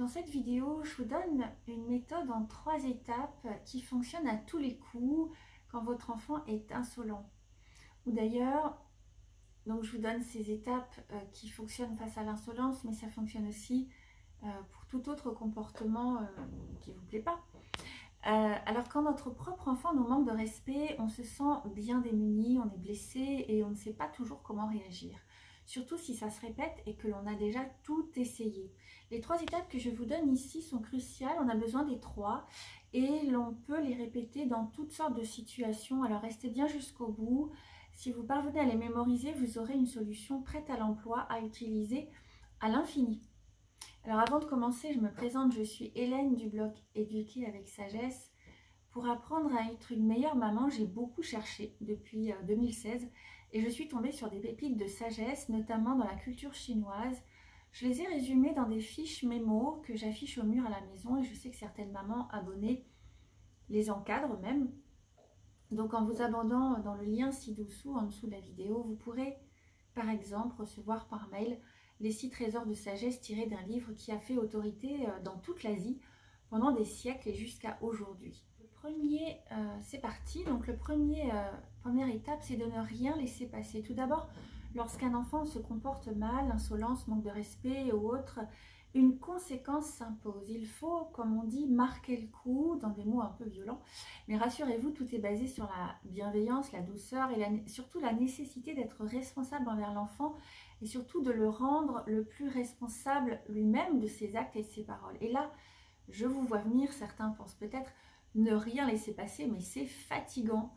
Dans cette vidéo, je vous donne une méthode en 3 étapes qui fonctionne à tous les coups quand votre enfant est insolent. Ou d'ailleurs, donc je vous donne ces étapes qui fonctionnent face à l'insolence, mais ça fonctionne aussi pour tout autre comportement qui ne vous plaît pas. Alors quand notre propre enfant nous manque de respect, on se sent bien démuni, on est blessé et on ne sait pas toujours comment réagir. Surtout si ça se répète et que l'on a déjà tout essayé. Les 3 étapes que je vous donne ici sont cruciales, on a besoin des 3 et l'on peut les répéter dans toutes sortes de situations. Alors restez bien jusqu'au bout. Si vous parvenez à les mémoriser, vous aurez une solution prête à l'emploi à utiliser à l'infini. Alors avant de commencer, je me présente, je suis Hélène du blog Éduquer avec sagesse. Pour apprendre à être une meilleure maman, j'ai beaucoup cherché depuis 2016 et je suis tombée sur des pépites de sagesse, notamment dans la culture chinoise. Je les ai résumées dans des fiches mémo que j'affiche au mur à la maison et je sais que certaines mamans abonnées les encadrent même. Donc en vous abonnant dans le lien ci-dessous, en dessous de la vidéo, vous pourrez par exemple recevoir par mail les 6 trésors de sagesse tirés d'un livre qui a fait autorité dans toute l'Asie pendant des siècles et jusqu'à aujourd'hui. Le premier, c'est parti. Donc première étape, c'est de ne rien laisser passer. Tout d'abord, lorsqu'un enfant se comporte mal, insolence, manque de respect ou autre, une conséquence s'impose. Il faut, comme on dit, marquer le coup, dans des mots un peu violents. Mais rassurez-vous, tout est basé sur la bienveillance, la douceur et surtout la nécessité d'être responsable envers l'enfant et surtout de le rendre le plus responsable lui-même de ses actes et de ses paroles. Et là, je vous vois venir, certains pensent peut-être ne rien laisser passer, mais c'est fatigant.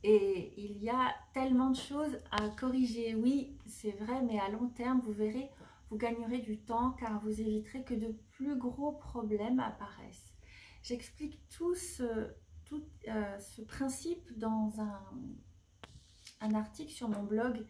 Et il y a tellement de choses à corriger. Oui, c'est vrai, mais à long terme, vous verrez, vous gagnerez du temps car vous éviterez que de plus gros problèmes apparaissent. J'explique tout ce principe dans un article sur mon blog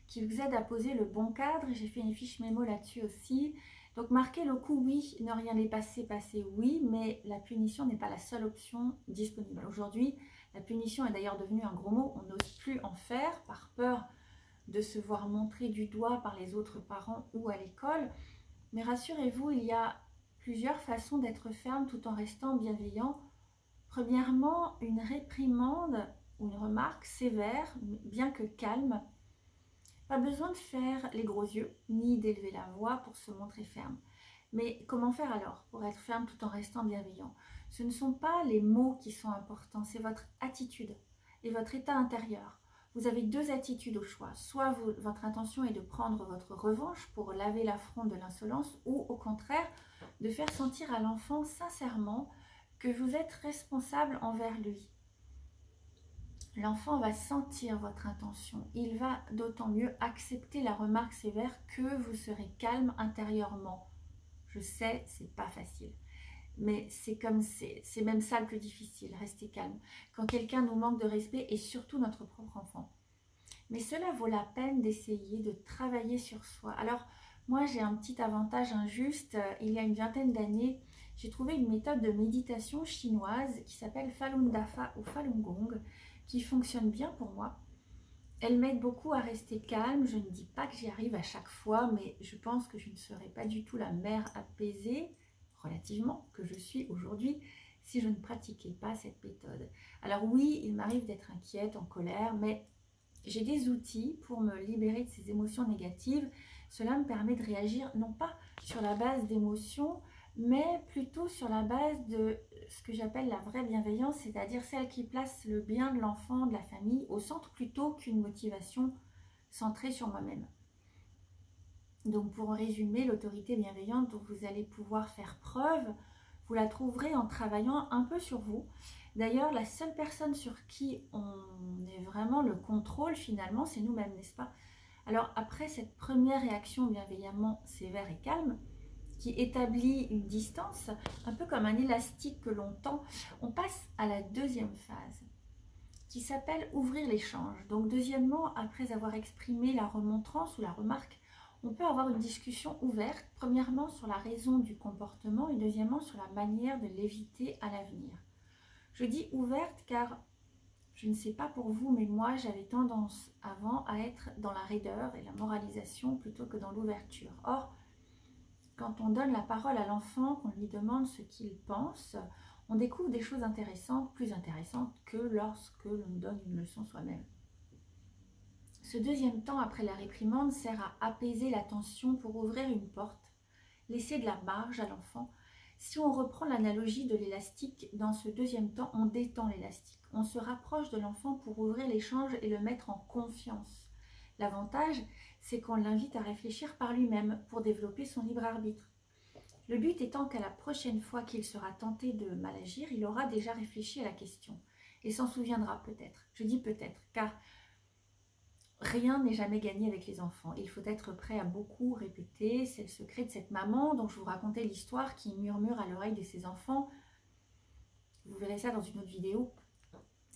qui vous aide à poser le bon cadre. J'ai fait une fiche mémo là-dessus aussi. Donc marquer le coup, oui, ne rien les passer, oui, mais la punition n'est pas la seule option disponible. Aujourd'hui, la punition est d'ailleurs devenue un gros mot, on n'ose plus en faire par peur de se voir montrer du doigt par les autres parents ou à l'école. Mais rassurez-vous, il y a plusieurs façons d'être ferme tout en restant bienveillant. Premièrement, une réprimande ou une remarque sévère, bien que calme. Pas besoin de faire les gros yeux, ni d'élever la voix pour se montrer ferme. Mais comment faire alors pour être ferme tout en restant bienveillant? Ce ne sont pas les mots qui sont importants, c'est votre attitude et votre état intérieur. Vous avez 2 attitudes au choix. Soit votre intention est de prendre votre revanche pour laver l'affront de l'insolence, ou au contraire, de faire sentir à l'enfant sincèrement que vous êtes responsable envers lui. L'enfant va sentir votre intention. Il va d'autant mieux accepter la remarque sévère que vous serez calme intérieurement. Je sais, c'est pas facile. Mais c'est même ça le plus difficile, rester calme. Quand quelqu'un nous manque de respect et surtout notre propre enfant. Mais cela vaut la peine d'essayer de travailler sur soi. Alors, moi j'ai un petit avantage injuste. Il y a une vingtaine d'années, j'ai trouvé une méthode de méditation chinoise qui s'appelle Falun Dafa ou Falun Gong, qui fonctionne bien pour moi. Elle m'aide beaucoup à rester calme. Je ne dis pas que j'y arrive à chaque fois, mais je pense que je ne serais pas du tout la mère apaisée, relativement, que je suis aujourd'hui, si je ne pratiquais pas cette méthode. Alors oui, il m'arrive d'être inquiète, en colère, mais j'ai des outils pour me libérer de ces émotions négatives. Cela me permet de réagir non pas sur la base d'émotions, mais plutôt sur la base de ce que j'appelle la vraie bienveillance, c'est-à-dire celle qui place le bien de l'enfant, de la famille, au centre plutôt qu'une motivation centrée sur moi-même. Donc pour résumer, l'autorité bienveillante dont vous allez pouvoir faire preuve, vous la trouverez en travaillant un peu sur vous. D'ailleurs, la seule personne sur qui on est vraiment le contrôle finalement, c'est nous-mêmes, n'est-ce pas? Alors après cette première réaction bienveillamment sévère et calme, qui établit une distance, un peu comme un élastique que l'on tend, on passe à la deuxième phase, qui s'appelle ouvrir l'échange. Donc deuxièmement, après avoir exprimé la remontrance ou la remarque, on peut avoir une discussion ouverte, premièrement sur la raison du comportement et deuxièmement sur la manière de l'éviter à l'avenir. Je dis ouverte car je ne sais pas pour vous, mais moi j'avais tendance avant à être dans la raideur et la moralisation plutôt que dans l'ouverture. Or, quand on donne la parole à l'enfant, qu'on lui demande ce qu'il pense, on découvre des choses intéressantes, plus intéressantes que lorsque l'on donne une leçon soi-même. Ce deuxième temps après la réprimande sert à apaiser la tension pour ouvrir une porte, laisser de la marge à l'enfant. Si on reprend l'analogie de l'élastique, dans ce deuxième temps, on détend l'élastique. On se rapproche de l'enfant pour ouvrir l'échange et le mettre en confiance. L'avantage, c'est qu'on l'invite à réfléchir par lui-même pour développer son libre arbitre. Le but étant qu'à la prochaine fois qu'il sera tenté de mal agir, il aura déjà réfléchi à la question et s'en souviendra peut-être. Je dis peut-être, car rien n'est jamais gagné avec les enfants. Il faut être prêt à beaucoup répéter. C'est le secret de cette maman dont je vous racontais l'histoire qui murmure à l'oreille de ses enfants. Vous verrez ça dans une autre vidéo.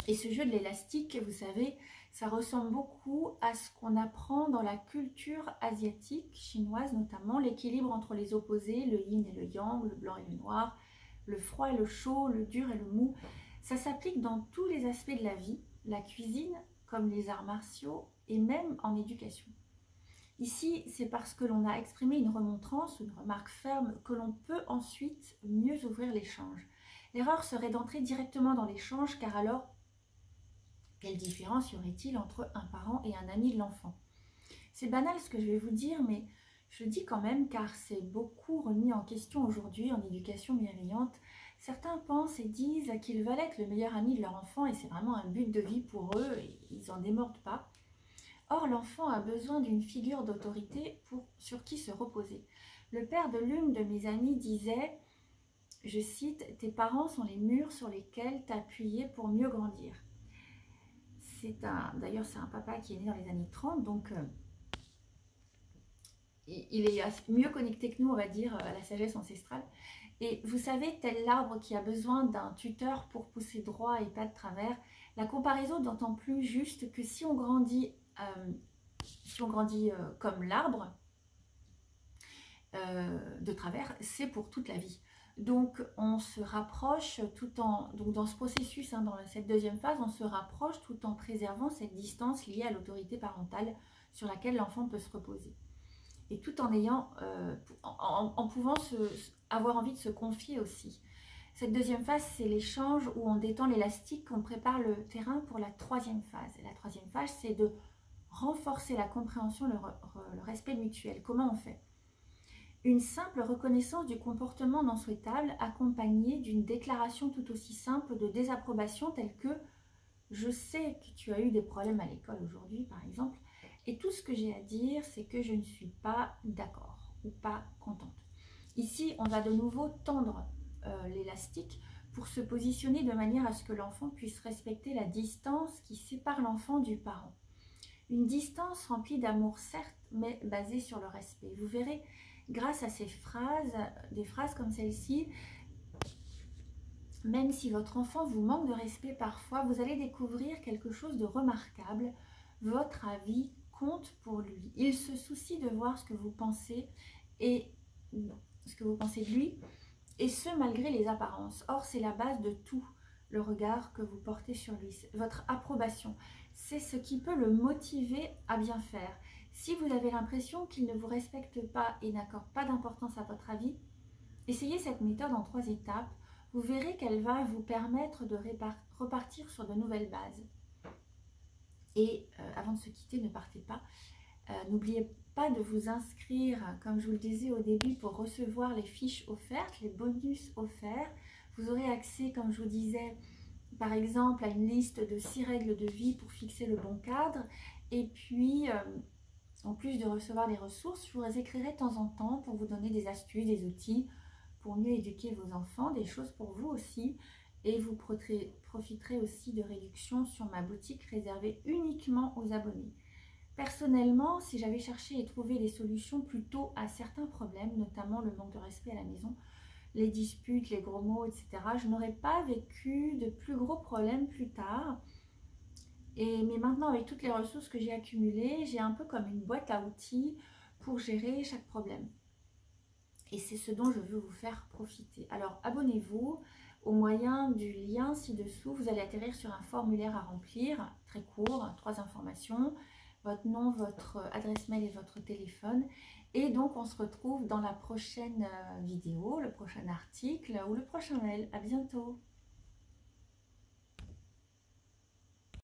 Et ce jeu de l'élastique, vous savez, ça ressemble beaucoup à ce qu'on apprend dans la culture asiatique, chinoise notamment, l'équilibre entre les opposés, le yin et le yang, le blanc et le noir, le froid et le chaud, le dur et le mou. Ça s'applique dans tous les aspects de la vie, la cuisine comme les arts martiaux et même en éducation. Ici, c'est parce que l'on a exprimé une remontrance, une remarque ferme, que l'on peut ensuite mieux ouvrir l'échange. L'erreur serait d'entrer directement dans l'échange, car alors, quelle différence y aurait-il entre un parent et un ami de l'enfant? C'est banal ce que je vais vous dire, mais je le dis quand même car c'est beaucoup remis en question aujourd'hui en éducation bienveillante. Certains pensent et disent qu'ils veulent être le meilleur ami de leur enfant et c'est vraiment un but de vie pour eux et ils n'en démordent pas. Or, l'enfant a besoin d'une figure d'autorité sur qui se reposer. Le père de l'une de mes amies disait, je cite, « Tes parents sont les murs sur lesquels t'appuyer pour mieux grandir ». D'ailleurs, c'est un papa qui est né dans les années 30, donc il est mieux connecté que nous, on va dire, à la sagesse ancestrale. Et vous savez, tel l'arbre qui a besoin d'un tuteur pour pousser droit et pas de travers, la comparaison est d'autant plus juste que si on grandit, comme l'arbre, de travers, c'est pour toute la vie. Donc on se rapproche donc dans ce processus, dans cette deuxième phase, on se rapproche tout en préservant cette distance liée à l'autorité parentale sur laquelle l'enfant peut se reposer. Et tout en ayant, en pouvant avoir envie de se confier aussi. Cette deuxième phase, c'est l'échange où on détend l'élastique, on prépare le terrain pour la troisième phase. Et la troisième phase, c'est de renforcer la compréhension, le respect mutuel. Comment on fait ? Une simple reconnaissance du comportement non souhaitable accompagnée d'une déclaration tout aussi simple de désapprobation telle que « Je sais que tu as eu des problèmes à l'école aujourd'hui, par exemple, et tout ce que j'ai à dire, c'est que je ne suis pas d'accord ou pas contente. » Ici, on va de nouveau tendre l'élastique pour se positionner de manière à ce que l'enfant puisse respecter la distance qui sépare l'enfant du parent. Une distance remplie d'amour, certes, mais basée sur le respect. Vous verrez, grâce à ces phrases, des phrases comme celle-ci, même si votre enfant vous manque de respect parfois, vous allez découvrir quelque chose de remarquable. Votre avis compte pour lui. Il se soucie de voir ce que vous pensez et ce que vous pensez de lui, et ce malgré les apparences. Or, c'est la base de tout, le regard que vous portez sur lui, votre approbation. C'est ce qui peut le motiver à bien faire. Si vous avez l'impression qu'il ne vous respecte pas et n'accorde pas d'importance à votre avis, essayez cette méthode en 3 étapes. Vous verrez qu'elle va vous permettre de repartir sur de nouvelles bases. Et avant de se quitter, ne partez pas. N'oubliez pas de vous inscrire, comme je vous le disais au début, pour recevoir les fiches offertes, les bonus offerts. Vous aurez accès, comme je vous disais, par exemple, à une liste de 6 règles de vie pour fixer le bon cadre. Et puis, en plus de recevoir des ressources, je vous écrirai de temps en temps pour vous donner des astuces, des outils pour mieux éduquer vos enfants, des choses pour vous aussi. Et vous profiterez aussi de réductions sur ma boutique réservée uniquement aux abonnés. Personnellement, si j'avais cherché et trouvé des solutions plutôt à certains problèmes, notamment le manque de respect à la maison, les disputes, les gros mots, etc., je n'aurais pas vécu de plus gros problèmes plus tard. Mais maintenant, avec toutes les ressources que j'ai accumulées, j'ai un peu comme une boîte à outils pour gérer chaque problème. Et c'est ce dont je veux vous faire profiter. Alors, abonnez-vous au moyen du lien ci-dessous. Vous allez atterrir sur un formulaire à remplir, très court, 3 informations, votre nom, votre adresse mail et votre téléphone. Et donc, on se retrouve dans la prochaine vidéo, le prochain article ou le prochain mail. À bientôt!